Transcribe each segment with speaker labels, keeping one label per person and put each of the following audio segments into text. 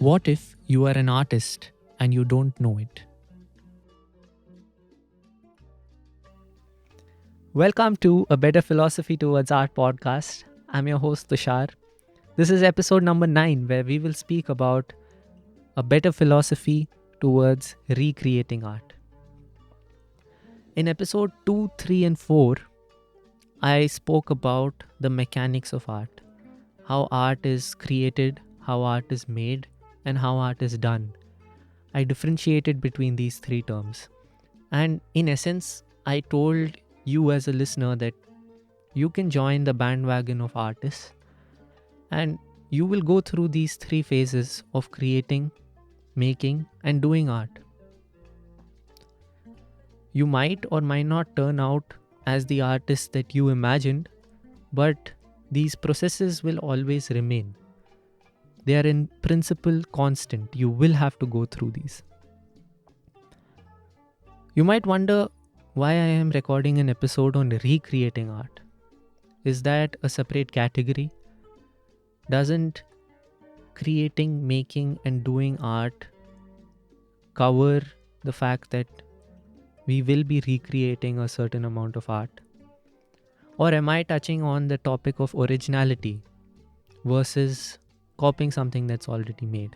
Speaker 1: What if you are an artist and you don't know it? Welcome to a Better Philosophy Towards Art podcast. I'm your host, Tushar. This is episode number 9, where we will speak about a better philosophy towards recreating art. In episode 2, 3, and 4, I spoke about the mechanics of art, how art is created, how art is made, and how art is done. I differentiated between these three terms. And in essence, I told you as a listener that you can join the bandwagon of artists and you will go through these three phases of creating, making, and doing art. You might or might not turn out as the artist that you imagined, but these processes will always remain. They are in principle constant. You will have to go through these. You might wonder why I am recording an episode on recreating art. Is that a separate category? Doesn't creating, making, and doing art cover the fact that we will be recreating a certain amount of art? Or am I touching on the topic of originality versus copying something that's already made?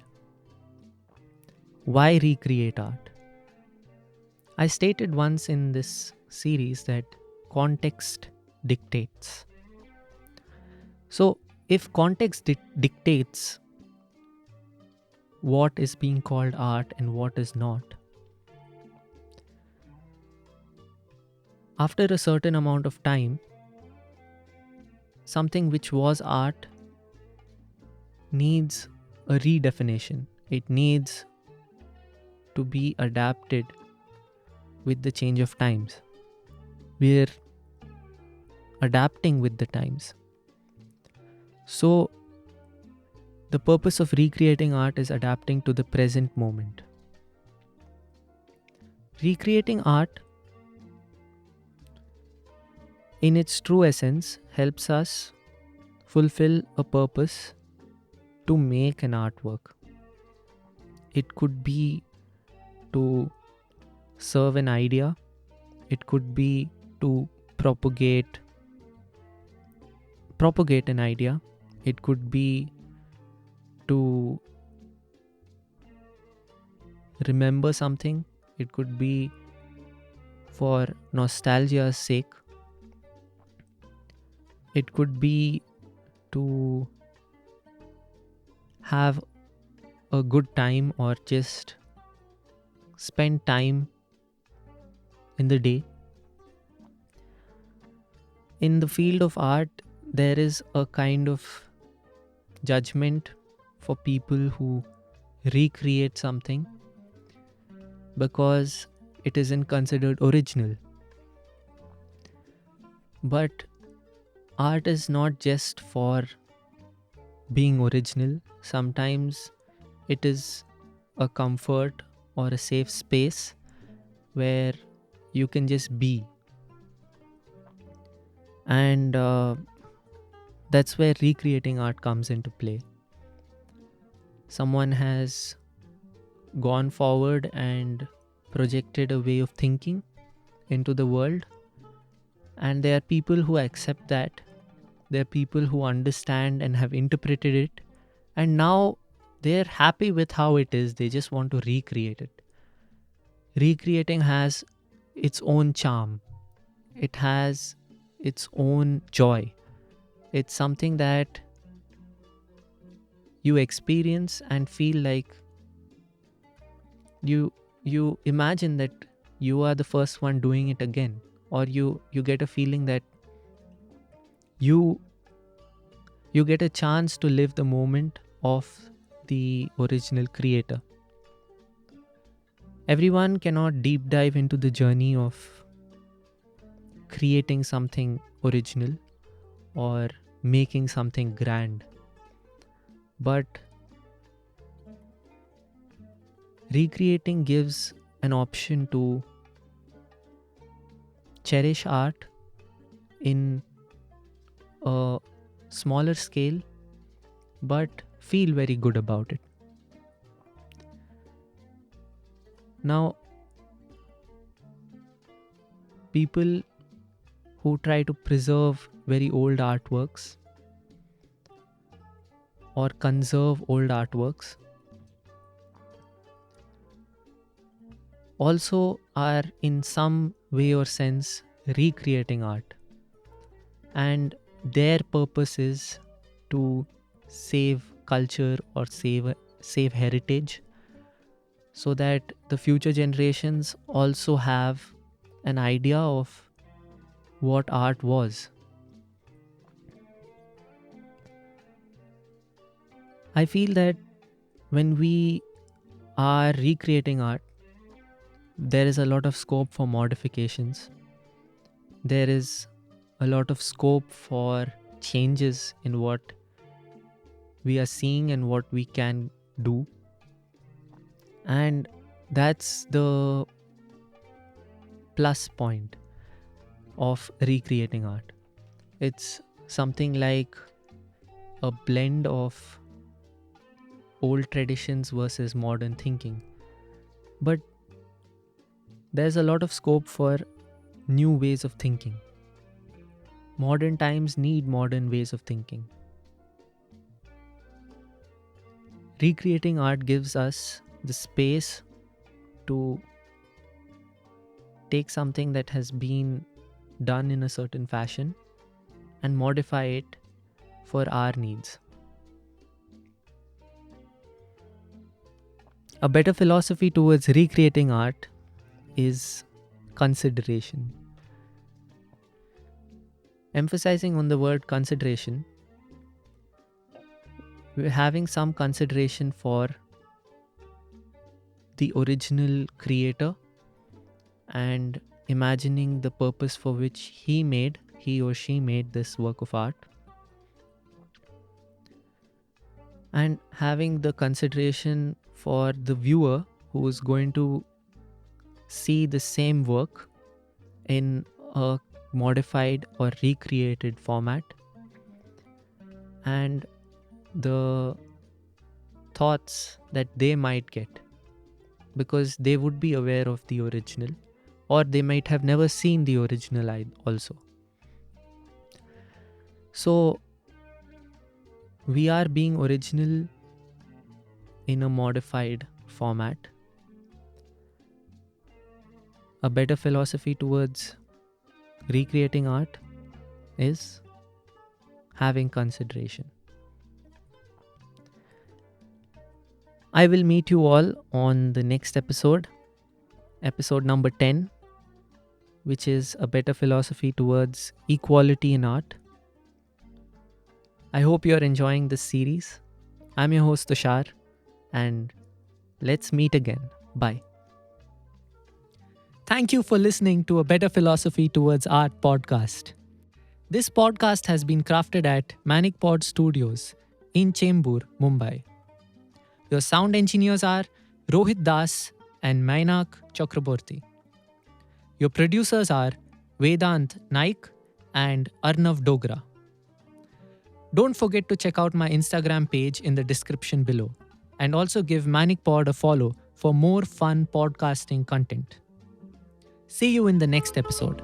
Speaker 1: Why recreate art? I stated once in this series that context dictates. So, if context dictates what is being called art and what is not, after a certain amount of time, something which was art needs a redefinition. It needs to be adapted with the change of times. We're adapting with the times. So, the purpose of recreating art is adapting to the present moment. Recreating art, in its true essence, helps us fulfill a purpose to make an artwork. It could be to serve an idea, it could be to propagate an idea, it could be to remember something, it could be for nostalgia's sake, it could be to have a good time or just spend time in the day. In the field of art, there is a kind of judgment for people who recreate something because it isn't considered original. But art is not just for being original. Sometimes it is a comfort or a safe space where you can just be. And that's where recreating art comes into play. Someone has gone forward and projected a way of thinking into the world, and there are people who accept that. There are people who understand and have interpreted it, and now they're happy with how it is. They just want to recreate it. Recreating has its own charm. It has its own joy. It's something that you experience and feel like you imagine that you are the first one doing it again, or you get a feeling that you get a chance to live the moment of the original creator. Everyone cannot deep dive into the journey of creating something original or making something grand. But recreating gives an option to cherish art in a smaller scale, but feel very good about it. Now, people who try to preserve very old artworks or conserve old artworks also are in some way or sense recreating art, and their purpose is to save culture or save heritage, so that the future generations also have an idea of what art was. I feel that when we are recreating art, there is a lot of scope for modifications. There is a lot of scope for changes in what we are seeing and what we can do. And that's the plus point of recreating art. It's something like a blend of old traditions versus modern thinking. But there's a lot of scope for new ways of thinking. Modern times need modern ways of thinking. Recreating art gives us the space to take something that has been done in a certain fashion and modify it for our needs. A better philosophy towards recreating art is consideration. Emphasizing on the word consideration, we're having some consideration for the original creator and imagining the purpose for which he or she made this work of art, and having the consideration for the viewer who is going to see the same work in a modified or recreated format, and the thoughts that they might get, because they would be aware of the original, or they might have never seen the original also. So we are being original in a modified format. A better philosophy towards recreating art is having consideration. I will meet you all on the next episode number 10, which is a better philosophy towards equality in art. I hope you're enjoying this series. I'm your host Tushaar, and let's meet again. Bye. Thank you for listening to a Better Philosophy Towards Art podcast. This podcast has been crafted at Manic Pod Studios in Chembur, Mumbai. Your sound engineers are Rohit Das and Mainak Chakraborty. Your producers are Vedant Naik and Arnav Dogra. Don't forget to check out my Instagram page in the description below, and also give Manic Pod a follow for more fun podcasting content. See you in the next episode.